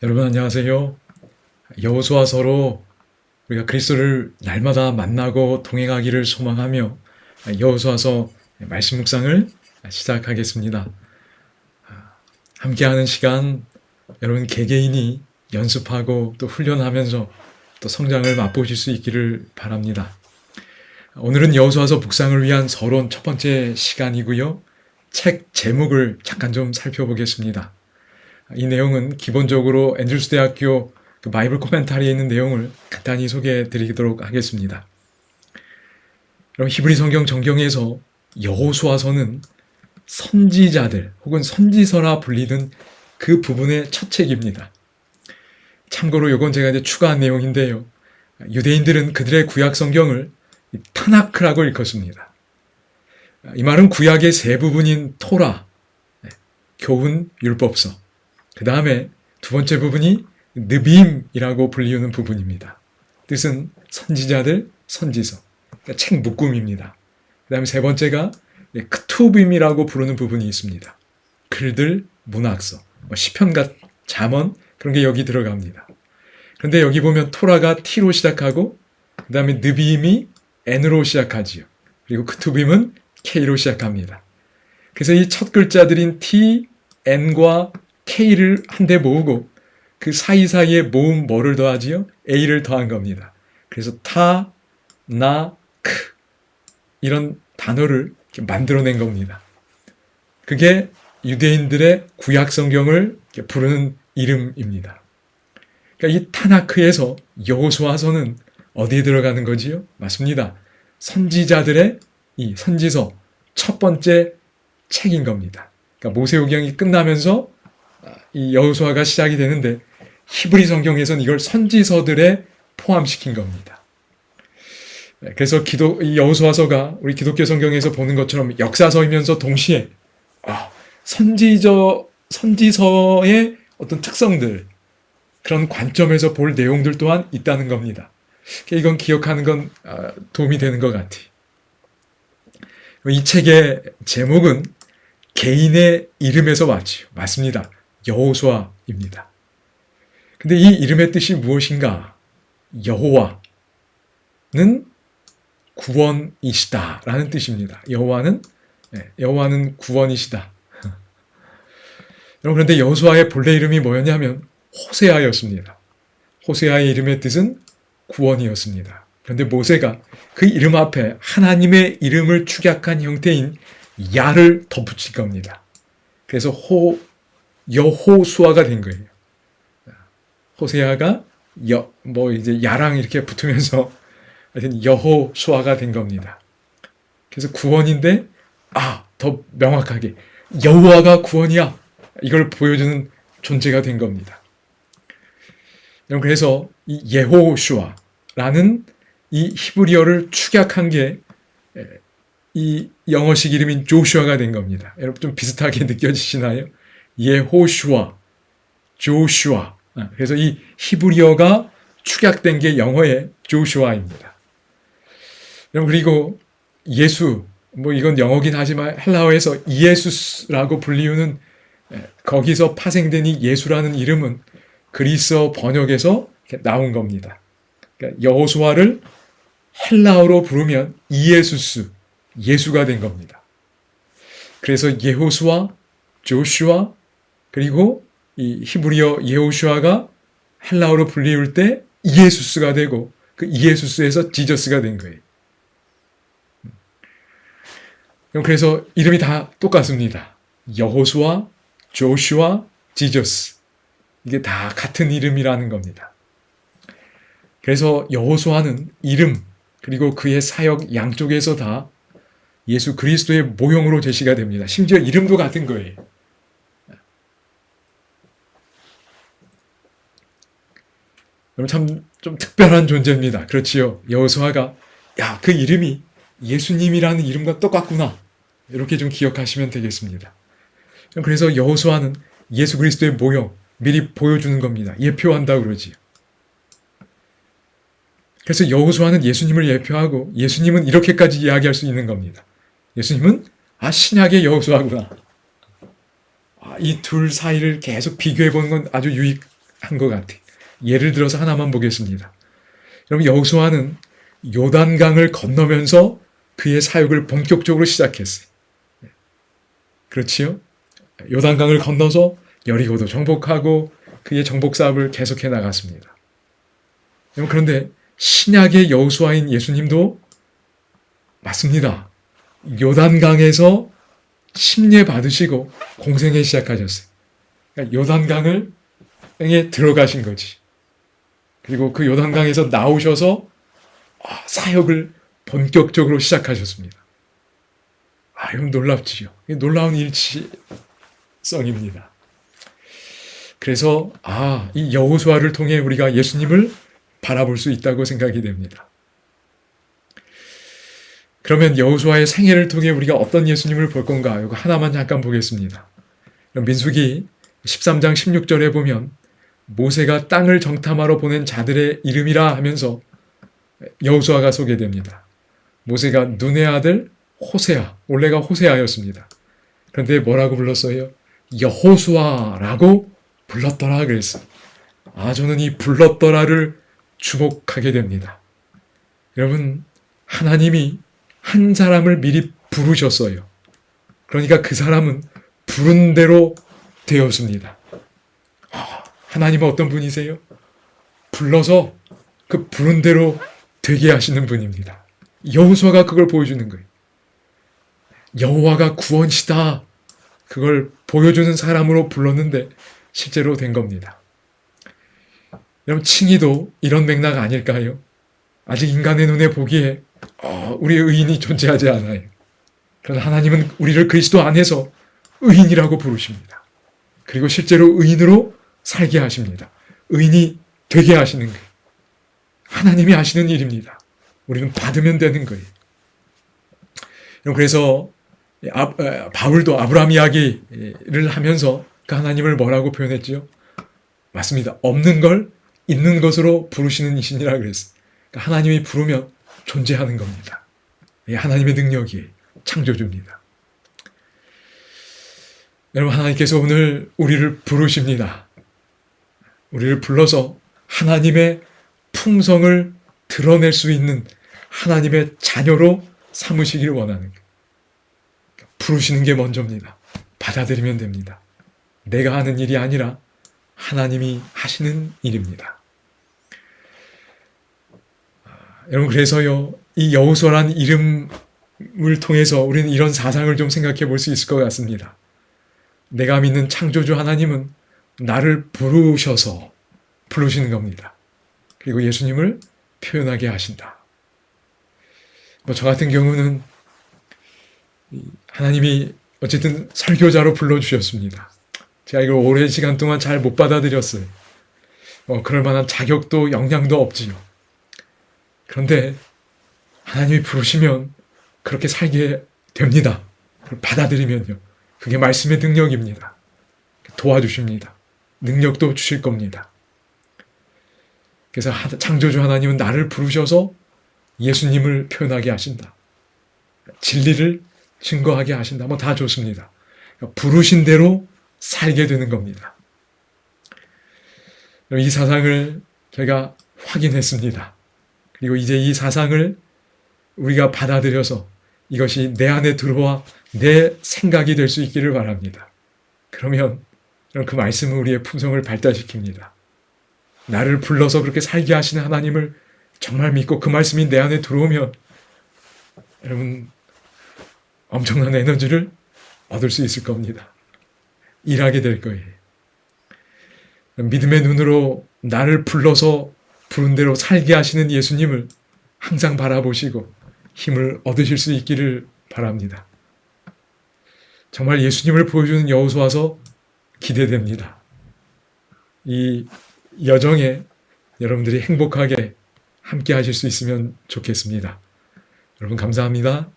여러분 안녕하세요. 여호수아서로 우리가 그리스도를 날마다 만나고 동행하기를 소망하며 여호수아서 말씀 묵상을 시작하겠습니다. 함께하는 시간 여러분 개개인이 연습하고 또 훈련하면서 또 성장을 맛보실 수 있기를 바랍니다. 오늘은 여호수아서 묵상을 위한 서론 첫 번째 시간이고요. 책 제목을 잠깐 좀 살펴보겠습니다. 이 내용은 기본적으로 앤드루스 대학교 바이블 코멘타리에 있는 내용을 간단히 소개해 드리도록 하겠습니다. 그럼 히브리 성경 정경에서 여호수아서는 선지자들 혹은 선지서라 불리는 그 부분의 첫 책입니다. 참고로 이건 제가 이제 추가한 내용인데요. 유대인들은 그들의 구약 성경을 타나크라고 일컫습니다. 이 말은 구약의 세 부분인 토라, 교훈, 율법서, 그 다음에 두 번째 부분이 느빔이라고 불리우는 부분입니다. 뜻은 선지자들, 선지서, 그러니까 책 묶음입니다. 그 다음에 세 번째가 크투빔이라고 부르는 부분이 있습니다. 글들, 문학서, 시편과 잠언 그런 게 여기 들어갑니다. 그런데 여기 보면 토라가 T로 시작하고 그 다음에 느빔이 N으로 시작하지요. 그리고 크투빔은 K로 시작합니다. 그래서 이 첫 글자들인 T, N과 K를 한데 모으고 그 사이사이에 모음 뭐를 더하지요? A를 더한 겁니다. 그래서 타, 나, 크 이런 단어를 만들어낸 겁니다. 그게 유대인들의 구약 성경을 부르는 이름입니다. 그러니까 이 타나크에서 여호수아서는 어디에 들어가는 거지요? 맞습니다. 선지자들의 이 선지서 첫 번째 책인 겁니다. 그러니까 모세오경이 끝나면서 이 여호수아가 시작이 되는데 히브리 성경에서는 이걸 선지서들에 포함시킨 겁니다. 그래서 이 여호수아서가 우리 기독교 성경에서 보는 것처럼 역사서이면서 동시에 선지서의 어떤 특성들, 그런 관점에서 볼 내용들 또한 있다는 겁니다. 이건 기억하는 건 도움이 되는 것 같아요. 이 책의 제목은 개인의 이름에서 왔지요. 맞습니다. 여호수아입니다. 근데 이 이름의 뜻이 무엇인가? 여호와는 구원이시다 라는 뜻입니다. 여호와는 구원이시다. 여러분, 그런데 여호수아의 본래 이름이 뭐였냐면 호세아였습니다. 호세아의 이름의 뜻은 구원이었습니다. 그런데 모세가 그 이름 앞에 하나님의 이름을 축약한 형태인 야를 덧붙일 겁니다. 그래서 여호수아가 된 거예요. 호세아가 이제 야랑 이렇게 붙으면서 하여튼 여호수아가 된 겁니다. 그래서 구원인데 더 명확하게 여호와가 구원이야, 이걸 보여주는 존재가 된 겁니다. 그래서 이 예호슈아라는 이 히브리어를 축약한 게 이 영어식 이름인 조슈아가 된 겁니다. 여러분 좀 비슷하게 느껴지시나요? 예호슈아, 조슈아. 그래서 이 히브리어가 축약된 게 영어의 조슈아입니다. 그리고 예수, 이건 영어긴 하지만 헬라어에서 이에수스라고 불리우는 거기서 파생된 이 예수라는 이름은 그리스어 번역에서 나온 겁니다. 그러니까 여호수아를 헬라어로 부르면 이에수스, 예수가 된 겁니다. 그래서 예호수아, 조슈아, 그리고 이 히브리어 예호슈아가 헬라어로 불리울 때 이에수스가 되고 그 이에수스에서 지저스가 된 거예요. 그래서 이름이 다 똑같습니다. 여호수아, 조슈아, 지저스. 이게 다 같은 이름이라는 겁니다. 그래서 여호수아는 이름 그리고 그의 사역 양쪽에서 다 예수 그리스도의 모형으로 제시가 됩니다. 심지어 이름도 같은 거예요. 참 좀 특별한 존재입니다. 그렇지요. 여호수아가 그 이름이 예수님이라는 이름과 똑같구나, 이렇게 좀 기억하시면 되겠습니다. 그래서 여호수아는 예수 그리스도의 모형 미리 보여주는 겁니다. 예표한다고 그러지요. 그래서 여호수아는 예수님을 예표하고 예수님은 이렇게까지 이야기할 수 있는 겁니다. 예수님은 신약의 여호수아구나. 이 둘 사이를 계속 비교해 보는 건 아주 것 같아요. 예를 들어서 하나만 보겠습니다. 여러분, 여호수아는 요단강을 건너면서 그의 사역을 본격적으로 시작했어요. 그렇지요? 요단강을 건너서 여리고도 정복하고 그의 정복 사업을 계속해 나갔습니다. 그런데 신약의 여호수아인 예수님도 맞습니다. 요단강에서 침례 받으시고 공생에 시작하셨어요. 그러니까 요단강에 들어가신 거지. 그리고 그 요단강에서 나오셔서 사역을 본격적으로 시작하셨습니다. 이건 놀랍지요. 놀라운 일치성입니다. 그래서 이 여호수아를 통해 우리가 예수님을 바라볼 수 있다고 생각이 됩니다. 그러면 여호수아의 생애를 통해 우리가 어떤 예수님을 볼 건가? 이거 하나만 잠깐 보겠습니다. 민수기 13장 16절에 보면 모세가 땅을 정탐하러 보낸 자들의 이름이라 하면서 여호수아가 소개됩니다. 모세가 눈의 아들 호세아, 원래가 호세아였습니다. 그런데 뭐라고 불렀어요? 여호수아라고 불렀더라 그랬어요. 저는 이 불렀더라를 주목하게 됩니다. 여러분, 하나님이 한 사람을 미리 부르셨어요. 그러니까 그 사람은 부른 대로 되었습니다. 하나님은 어떤 분이세요? 불러서 그 부른 대로 되게 하시는 분입니다. 여호수아가 그걸 보여주는 거예요. 여호와가 구원시다. 그걸 보여주는 사람으로 불렀는데 실제로 된 겁니다. 여러분, 칭의도 이런 맥락 아닐까요? 아직 인간의 눈에 보기에 우리의 의인이 존재하지 않아요. 그러나 하나님은 우리를 그리스도 안에서 의인이라고 부르십니다. 그리고 실제로 의인으로 살게 하십니다. 의인이 되게 하시는 거예요. 하나님이 하시는 일입니다. 우리는 받으면 되는 거예요. 그래서 바울도 아브라함 이야기를 하면서 그 하나님을 뭐라고 표현했죠? 맞습니다. 없는 걸 있는 것으로 부르시는 이신이라 그랬어요. 그러니까 하나님이 부르면 존재하는 겁니다. 하나님의 능력이 창조주입니다. 여러분, 하나님께서 오늘 우리를 부르십니다. 우리를 불러서 하나님의 품성을 드러낼 수 있는 하나님의 자녀로 삼으시기를 원하는 거예요. 부르시는 게 먼저입니다. 받아들이면 됩니다. 내가 하는 일이 아니라 하나님이 하시는 일입니다. 여러분, 그래서요, 이 여호수아란 이름을 통해서 우리는 이런 사상을 좀 생각해 볼 수 있을 것 같습니다. 내가 믿는 창조주 하나님은 나를 부르셔서 부르시는 겁니다. 그리고 예수님을 표현하게 하신다. 저 같은 경우는 하나님이 어쨌든 설교자로 불러주셨습니다. 제가 이걸 오랜 시간 동안 잘 못 받아들였어요. 그럴 만한 자격도 역량도 없지요. 그런데 하나님이 부르시면 그렇게 살게 됩니다. 그걸 받아들이면요. 그게 말씀의 능력입니다. 도와주십니다. 능력도 주실 겁니다. 그래서 창조주 하나님은 나를 부르셔서 예수님을 표현하게 하신다. 진리를 증거하게 하신다. 다 좋습니다. 부르신 대로 살게 되는 겁니다. 이 사상을 제가 확인했습니다. 그리고 이제 이 사상을 우리가 받아들여서 이것이 내 안에 들어와 내 생각이 될 수 있기를 바랍니다. 그러면 그 말씀은 우리의 품성을 발달시킵니다. 나를 불러서 그렇게 살게 하시는 하나님을 정말 믿고 그 말씀이 내 안에 들어오면 여러분, 엄청난 에너지를 얻을 수 있을 겁니다. 일하게 될 거예요. 믿음의 눈으로 나를 불러서 부른 대로 살게 하시는 예수님을 항상 바라보시고 힘을 얻으실 수 있기를 바랍니다. 정말 예수님을 보여주는 여호수아서 기대됩니다. 이 여정에 여러분들이 행복하게 함께 하실 수 있으면 좋겠습니다. 여러분, 감사합니다.